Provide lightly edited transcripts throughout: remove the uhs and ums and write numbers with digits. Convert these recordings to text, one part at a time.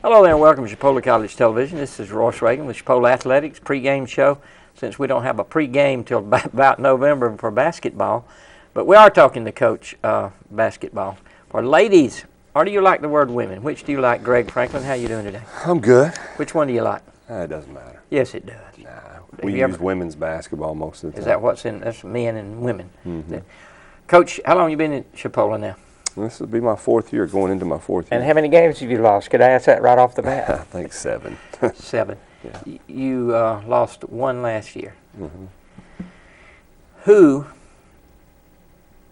Hello there and welcome to Chipola College Television. This is Royce Reagan with Chipola Athletics pregame show. Since we don't have a pregame till about November for basketball, but we are talking to Coach basketball. For ladies, or do you like the word women? Which do you like, Greg Franklin? How you doing today? I'm good. Which one do you like? It doesn't matter. Yes, it does. Nah, we use women's basketball most of the time. Is that what's in? That's men and women. Mm-hmm. Coach, how long have you been at Chipola now? This will be my fourth year, going into my fourth year. And how many games have you lost? Could I ask that right off the bat? I think 7. 7. Yeah. You lost 1 last year. Mm-hmm. Who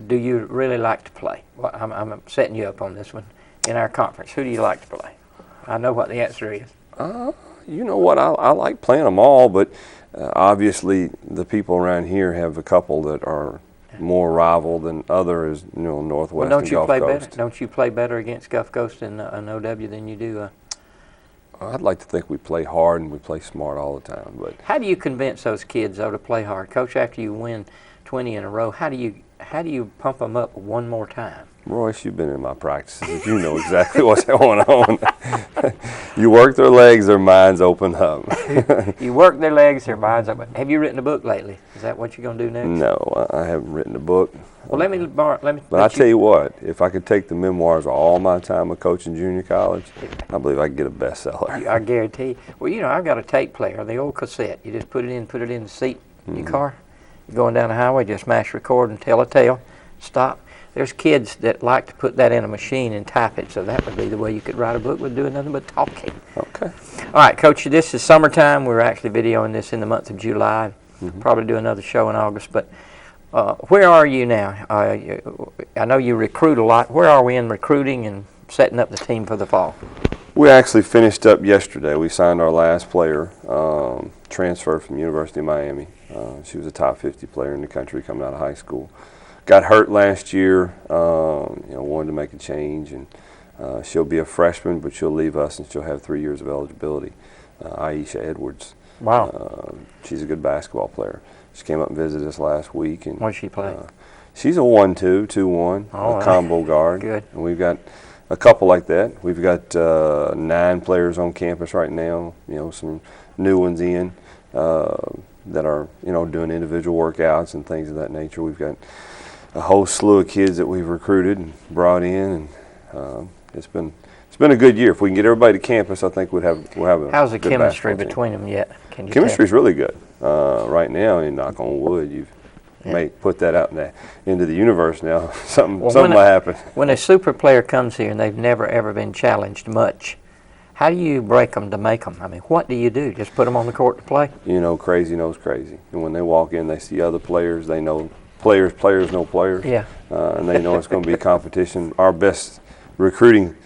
do you really like to play? Well, I'm setting you up on this one. In our conference, who do you like to play? I know what the answer is. You know what? I like playing them all, but obviously the people around here have a couple that are more rival than others, Northwest and Gulf Coast. Don't you play better against Gulf Coast and OW than you do? I'd like to think we play hard and we play smart all the time. But how do you convince those kids though to play hard, Coach? After you win 20 in a row, how do you pump them up one more time? Royce, you've been in my practices. You know exactly what's going on. You work their legs, their minds open up. You work their legs, their minds open. Have you written a book lately? Is that what you're going to do next? No, I haven't written a book. Well, let me. But I tell you what, if I could take the memoirs of all my time of coaching junior college, I believe I could get a bestseller. I guarantee. Well, I've got a tape player, the old cassette. You just put it in the seat in your car. You're going down the highway, just mash record and tell a tale. Stop. There's kids that like to put that in a machine and type it, so that would be the way you could write a book, would do nothing but talking. Okay. All right, Coach, this is summertime. We're actually videoing this in the month of July. Probably do another show in August, but where are you now? I know you recruit a lot. Where are we in recruiting and setting up the team for the fall? We actually finished up yesterday. We signed our last player, transferred from the University of Miami. She was a top 50 player in the country coming out of high school. Got hurt last year, wanted to make a change, and she'll be a freshman, but she'll leave us and she'll have 3 years of eligibility. Aisha Edwards. Wow. She's a good basketball player. She came up and visited us last week. And what does she play? She's a 1-2, 2-1, a combo guard. Good. And we've got a couple like that. We've got 9 players on campus right now, some new ones in that are, doing individual workouts and things of that nature. We've got a whole slew of kids that we've recruited and brought in, and it's been a good year. If we can get everybody to campus, I think we'll have a How's the good chemistry basketball between them yet? Chemistry's really good right now. And knock on wood, you may put that out into the universe now. Something might happen. When a super player comes here and they've never ever been challenged much, how do you break them to make them? I mean, what do you do? Just put them on the court to play? Crazy knows crazy. And when they walk in, they see other players. They know players know players. Yeah. And they know it's going to be competition. Our best recruiting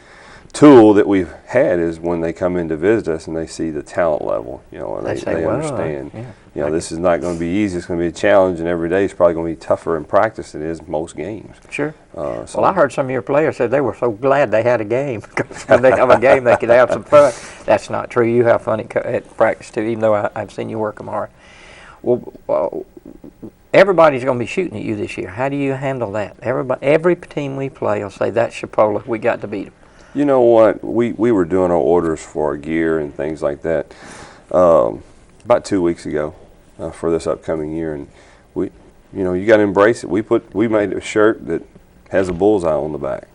tool that we've had is when they come in to visit us and they see the talent level, and they understand, this is not going to be easy. It's going to be a challenge, and every day it's probably going to be tougher in practice than it is most games. Sure. Well, I heard some of your players say they were so glad they had a game because when they have a game, they could have some fun. That's not true. You have fun at practice too, even though I've seen you work them hard. Well, everybody's going to be shooting at you this year. How do you handle that? Every team we play will say, that's Chipola, we got to beat them. You know what? We were doing our orders for our gear and things like that about 2 weeks ago for this upcoming year, and you got to embrace it. We made a shirt that has a bullseye on the back,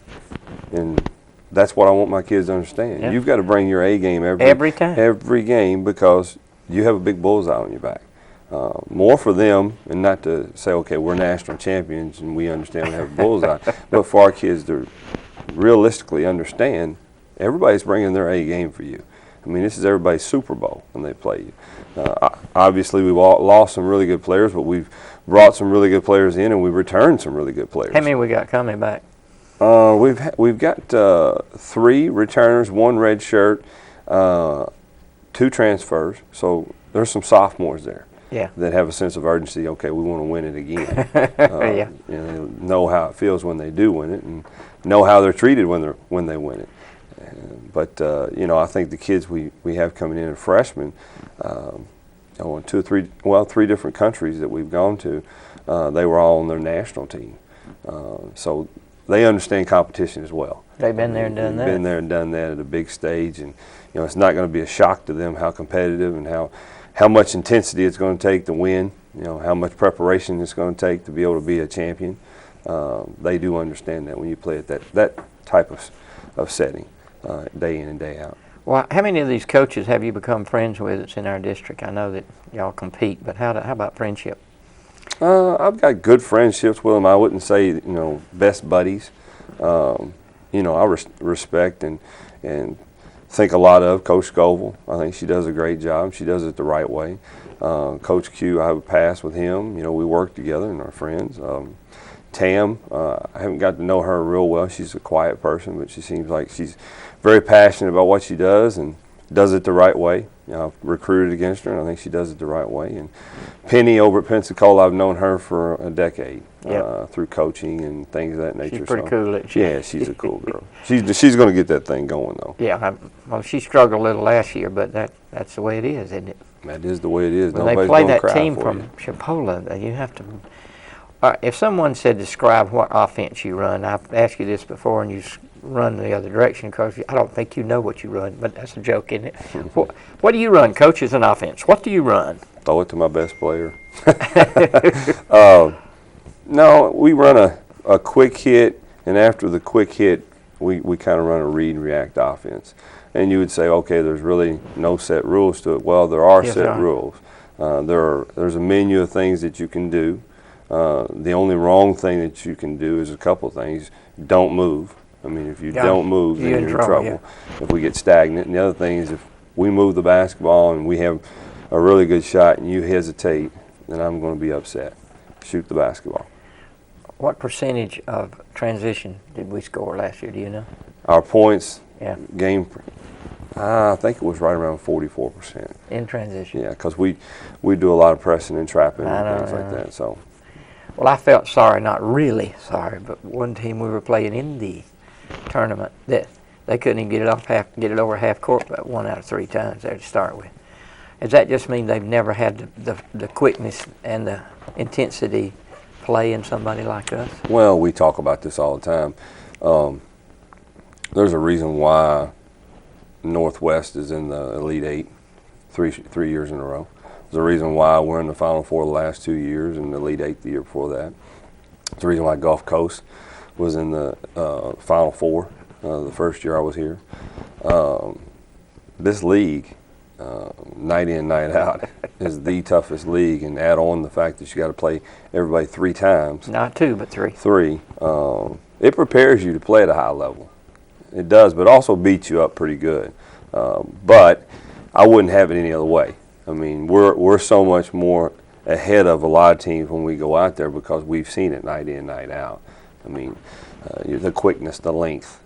and that's what I want my kids to understand. Yeah. You've got to bring your A game every time, every game, because you have a big bullseye on your back. More for them, and not to say, okay, we're national champions and we understand we have a bullseye, but for our kids to realistically understand everybody's bringing their A game for you. I mean, this is everybody's Super Bowl when they play you. Obviously, we've lost some really good players, but we've brought some really good players in, and we've returned some really good players. How many we got coming back? We've got 3 returners, 1 red shirt, 2 transfers. So there's some sophomores there. Yeah. That have a sense of urgency. Okay, we want to win it again. Know how it feels when they do win it, and know how they're treated when they win it. But I think the kids we have coming in as freshmen, in 3 different countries that we've gone to, they were all on their national team. So they understand competition as well. They've been there and done that. Been there and done that at a big stage, and it's not going to be a shock to them how competitive and how much intensity it's going to take to win. How much preparation it's going to take to be able to be a champion. They do understand that when you play at that type of setting, day in and day out. Well, how many of these coaches have you become friends with that's in our district? I know that y'all compete, but how about friendship? I've got good friendships with them. I wouldn't say, best buddies. I respect and think a lot of Coach Scoville. I think she does a great job. She does it the right way. Coach Q, I have a pass with him. We work together and are friends. Tam, I haven't got to know her real well. She's a quiet person, but she seems like she's very passionate about what she does and does it the right way. I've recruited against her, and I think she does it the right way. And Penny over at Pensacola, I've known her for a decade through coaching and things of that nature. She's pretty cool, isn't she? Yeah, she's a cool girl. She's going to get that thing going, though. Yeah, well, she struggled a little last year, but that's the way it is, isn't it? That is the way it is. When Nobody's they play gonna that cry team for from you. Chipola, you have to. If someone said describe what offense you run, I've asked you this before, and you run the other direction, Coach. I don't think you know what you run, but that's a joke, isn't it? What do you run, Coach, as an offense? What do you run? Throw it to my best player. No, we run a quick hit, and after the quick hit, we kind of run a read and react offense. And you would say, okay, there's really no set rules to it. Well, there are set rules. There's a menu of things that you can do. The only wrong thing that you can do is a couple things. Don't move. I mean, if you don't move, then you're in trouble. Yeah. If we get stagnant. And the other thing is if we move the basketball and we have a really good shot and you hesitate, then I'm going to be upset. Shoot the basketball. What percentage of transition did we score last year? Do you know? Our points, yeah, game, I think it was right around 44%. In transition? Yeah, because we do a lot of pressing and trapping and things like that. So. Well, I felt sorry, not really sorry, but one team we were playing in the tournament that they couldn't even get it over half court, but 1 out of 3 times there to start with. Does that just mean they've never had the quickness and the intensity play in somebody like us? Well, we talk about this all the time. There's a reason why Northwest is in the Elite Eight 3 years in a row. There's a reason why we're in the Final Four the last 2 years and the Elite Eight the year before that. There's a reason why Gulf Coast was in the Final Four the first year I was here. This league, night in, night out, is the toughest league, and add on the fact that you got to play everybody 3 times. Not 2, but 3. 3. It prepares you to play at a high level. It does, but also beats you up pretty good. But I wouldn't have it any other way. I mean, we're so much more ahead of a lot of teams when we go out there because we've seen it night in, night out. I mean, the quickness, the length,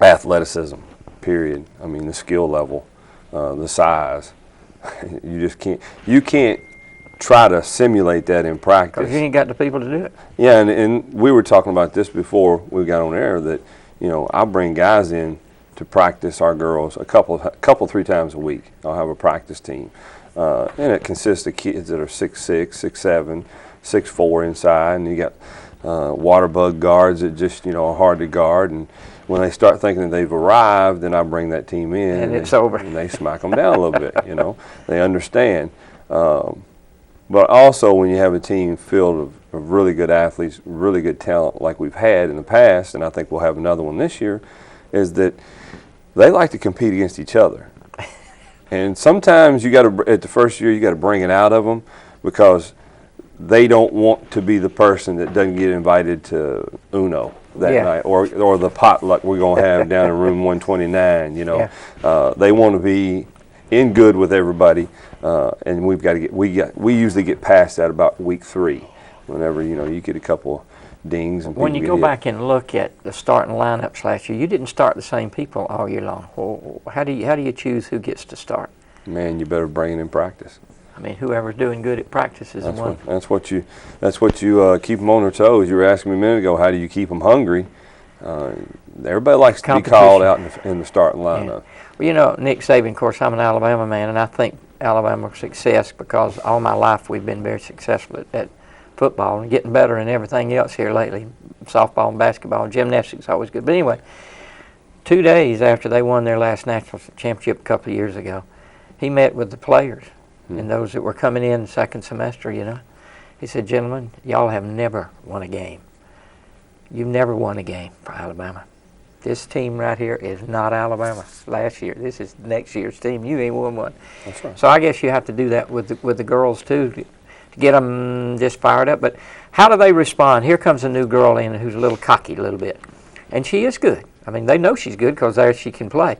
athleticism, period. I mean, the skill level, the size. You just can't. You can't try to simulate that in practice. Because you ain't got the people to do it. Yeah, and we were talking about this before we got on air that, I bring guys in to practice our girls a couple 3 times a week. I'll have a practice team. And it consists of kids that are 6'6", 6'7", 6'4" inside, and you got water bug guards that just, are hard to guard. And when they start thinking that they've arrived, then I bring that team in. And it's over. And they smack them down a little bit, They understand. But also when you have a team filled of really good athletes, really good talent like we've had in the past, and I think we'll have another one this year, is that they like to compete against each other. And sometimes at the first year, you got to bring it out of them because they don't want to be the person that doesn't get invited to Uno that night or the potluck we're going to have down in room 129, They want to be in good with everybody, and we usually get past that about week 3 whenever, you get a couple dings. And when you go back and look at the starting lineups last year, you didn't start the same people all year long. Well, how do you choose who gets to start? Man, you better bring it in practice. I mean, whoever's doing good at practice is the one. That's what you keep them on their toes. You were asking me a minute ago, how do you keep them hungry? Everybody likes to be called out in the starting lineup. Yeah. Well, Nick Saban, of course, I'm an Alabama man, and I think Alabama's success because all my life we've been very successful at football and getting better in everything else here lately. Softball and basketball and gymnastics always good. But anyway, 2 days after they won their last national championship a couple of years ago, he met with the players and those that were coming in second semester, you know. He said, gentlemen, y'all have never won a game. You've never won a game for Alabama. This team right here is not Alabama last year. This is next year's team. You ain't won one. That's right. So I guess you have to do that with the girls too, to get them just fired up. But how do they respond? Here comes a new girl in who's a little cocky a little bit. And she is good. I mean, they know she's good because there she can play.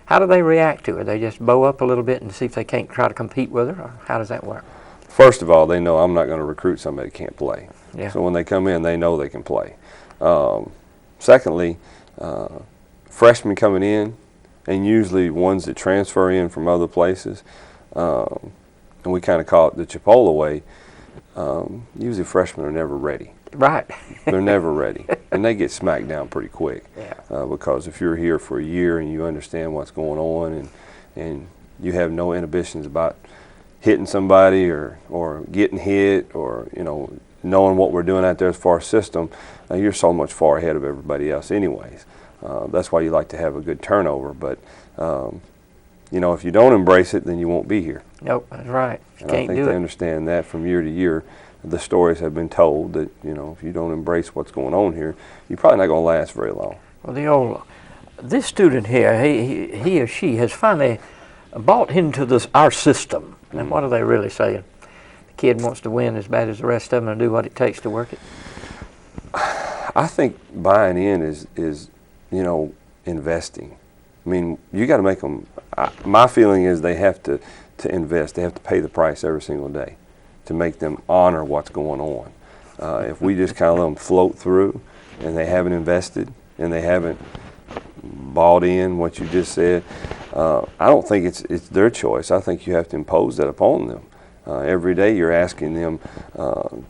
How do they react to her? They just bow up a little bit and see if they can't try to compete with her? Or how does that work? First of all, they know I'm not going to recruit somebody that can't play. Yeah. So when they come in, they know they can play. Secondly, freshmen coming in, and usually ones that transfer in from other places, and we kind of call it the Chipola way, usually freshmen are never ready. Right. They're never ready, and they get smacked down pretty quick. Yeah. Because if you're here for a year and you understand what's going on and you have no inhibitions about hitting somebody or getting hit or, you know, knowing what we're doing out there as far as system, you're so much far ahead of everybody else anyways. That's why you like to have a good turnover. But, you know, if you don't embrace it, then you won't be here. Nope, that's right. You And can't I think do they it. understand that from year to year. The stories have been told that, you know, if you don't embrace what's going on here, you're probably not going to last very long. Well, this student here, he or she has finally bought into our system. And what are they really saying? The kid wants to win as bad as the rest of them and do what it takes to work it? I think buying in is you know, investing. I mean, you got to make them. My feeling is they have to invest. They have to pay the price every single day to make them honor what's going on. If we just kind of let them float through and they haven't invested and they haven't bought in what you just said, I don't think it's their choice. I think you have to impose that upon them. Every day you're asking them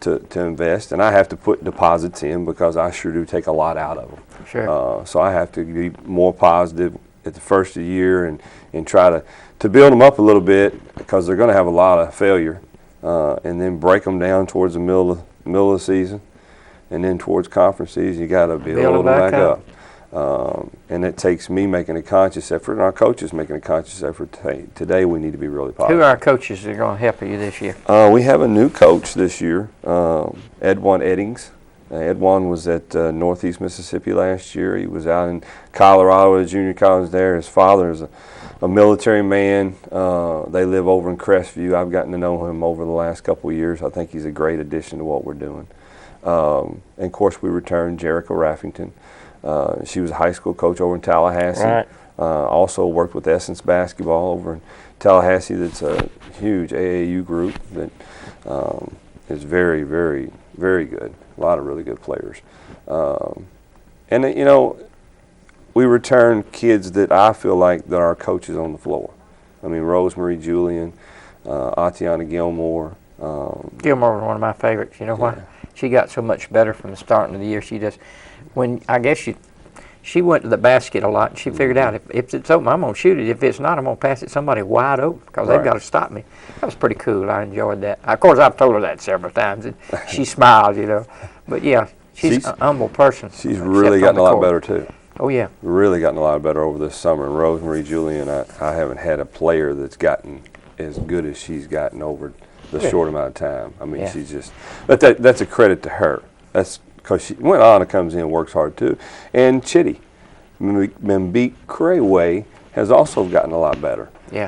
to invest, and I have to put deposits in because I sure do take a lot out of them. Sure. So I have to be more positive at the first of the year and try to build them up a little bit because they're going to have a lot of failure, and then break them down towards the middle of the season, and then towards conference season you got to build them back up. And it takes me making a conscious effort and our coaches making a conscious effort. Today we need to be really positive. Who are our coaches that are going to help you this year? We have a new coach this year, Edwan Eddings. Edwan was at Northeast Mississippi last year. He was out in Colorado at a junior college there. His father is a military man. They live over in Crestview. I've gotten to know him over the last couple of years. I think he's a great addition to what we're doing. And of course we returned Jerica Raffington. She was a high school coach over in Tallahassee. Right. Also worked with Essence Basketball over in Tallahassee. That's a huge AAU group that is very, very, very good. A lot of really good players. And you know, we return kids that I feel like that are coaches on the floor. I mean, Rosemary Julian, Atiana Gilmore. Gilmore was one of my favorites. You know why? She got so much better from the start of the year. She went to the basket a lot, and she figured out if it's open, I'm going to shoot it. If it's not, I'm going to pass it somebody wide open because they've got to stop me. That was pretty cool. I enjoyed that. Of course, I've told her that several times, and she smiled, you know. But, yeah, she's a humble person. She's really gotten a lot better, too. Oh, yeah. Really gotten a lot better over this summer. And Rosemary Julian, I haven't had a player that's gotten as good as she's gotten over the short amount of time. I mean, she's just – but that's a credit to her. That's because she when Anna comes in and works hard too. And Chitty, Membeek Crayway has also gotten a lot better. Yeah.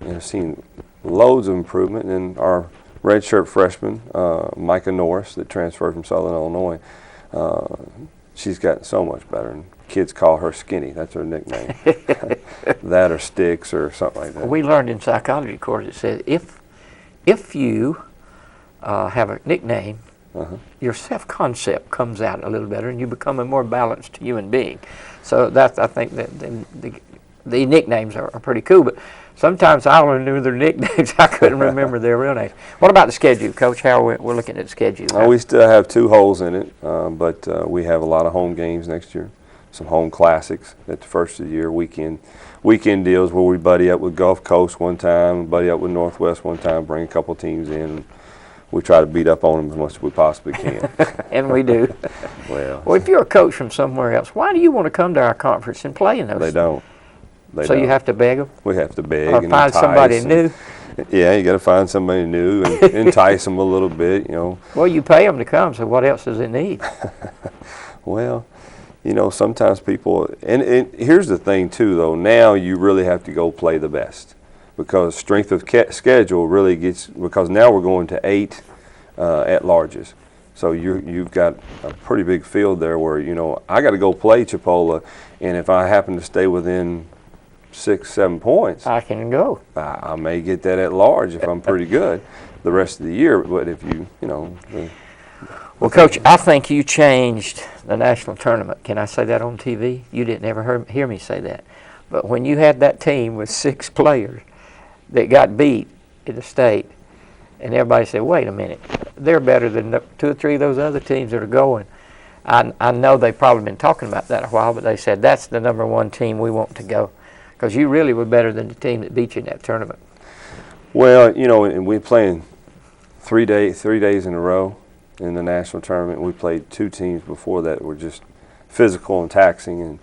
And I've seen loads of improvement in our redshirt freshman, Micah Norris, that transferred from Southern Illinois. She's gotten so much better. And kids call her Skinny. That's her nickname. That or Sticks or something like that. Well, we learned in psychology course, it says if you have a nickname, your self-concept comes out a little better and you become a more balanced human being. So that's, I think that the nicknames are pretty cool, but sometimes I only knew their nicknames. I couldn't remember their real names. What about the schedule, Coach? How we're looking at the schedule? We still have 2 holes in it, but we have a lot of home games next year. Some home classics at the first of the year, weekend deals where we buddy up with Gulf Coast one time, buddy up with Northwest one time, bring a couple teams in. we try to beat up on them as much as we possibly can. And we do. Well, Well, if you're a coach from somewhere else, why do you want to come to our conference and play in those? they don't. So you have to beg them? We have to beg Or and find somebody entice new? Yeah, you got to find somebody new and entice them a little bit, you know. Well, you pay them to come, so what else does it need? Well, you know, sometimes people, and here's the thing too, though. Now you really have to go play the best, because strength of schedule really gets, because now we're going to 8 at-larges. So you've got a pretty big field there where, you know, I got to go play Chipola, and if I happen to stay within 6, 7 points, I can go. I may get that at large if I'm pretty good the rest of the year. But if you know. Well, Coach, I think you changed the national tournament. Can I say that on TV? You didn't ever hear me say that. But when you had that team with 6 players that got beat in the state, and everybody said, wait a minute, they're better than 2 or 3 of those other teams that are going. I know they've probably been talking about that a while, but they said that's the #1 team we want to go. Because you really were better than the team that beat you in that tournament. Well, you know, and we're playing 3 days in a row in the national tournament. We played 2 teams before that were just physical and taxing, and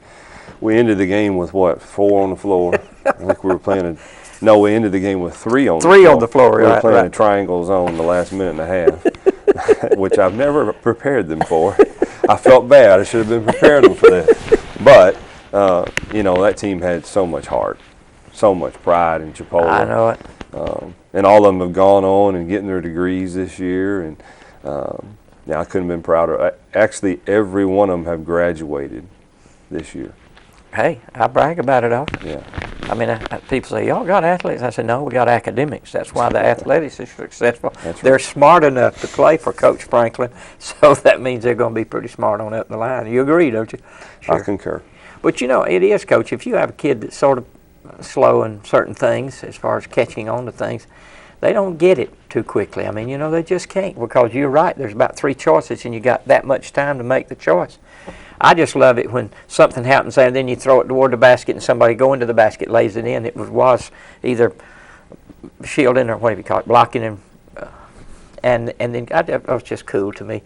we ended the game with what, 4 on the floor. I think we were playing we ended the game with 3 on the floor. 3 on the floor, We were playing right. a triangle zone the last minute and a half, which I've never prepared them for. I felt bad. I should have been preparing them for that. But you know, that team had so much heart, so much pride in Chipola. I know it. And all of them have gone on and getting their degrees this year. And yeah, I couldn't have been prouder. Actually, every one of them have graduated this year. Hey, I brag about it often. Yeah. I mean, people say, y'all got athletes? I said, no, we got academics. That's why the athletics is successful. That's They're right. smart enough to play for Coach Franklin, so that means they're going to be pretty smart on up the line. You agree, don't you? I concur. But, you know, it is, Coach, if you have a kid that's sort of slow in certain things as far as catching on to things, they don't get it too quickly. I mean, you know, they just can't, because you're right. There's about 3 choices, and you got that much time to make the choice. I just love it when something happens and then you throw it toward the basket and somebody go into the basket, lays it in. It was either shielding or whatever you call it, blocking him. And then that was just cool to me,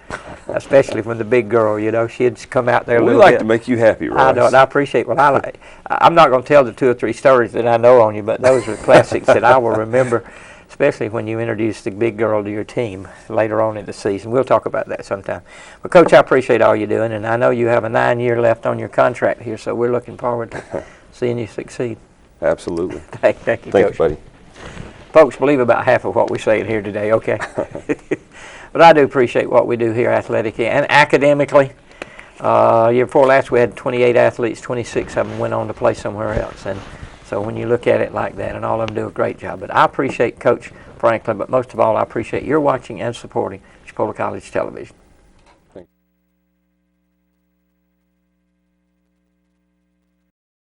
especially when the big girl, you know, she'd come out there a We little like bit. to make you happy, Royce. I know, and I appreciate what I like. I'm not going to tell the 2 or 3 stories that I know on you, but those are classics that I will remember, especially when you introduce the big girl to your team later on in the season. We'll talk about that sometime. But, Coach, I appreciate all you're doing, and I know you have a 9-year left on your contract here, so we're looking forward to seeing you succeed. Absolutely. Thank you, Thank you, Coach. buddy. Folks, believe about half of what we're saying here today, okay? But I do appreciate what we do here athletically and academically. Year before last, we had 28 athletes, 26 of them went on to play somewhere else. And so when you look at it like that, and all of them do a great job. But I appreciate Coach Franklin, but most of all, I appreciate your watching and supporting Chipola College Television.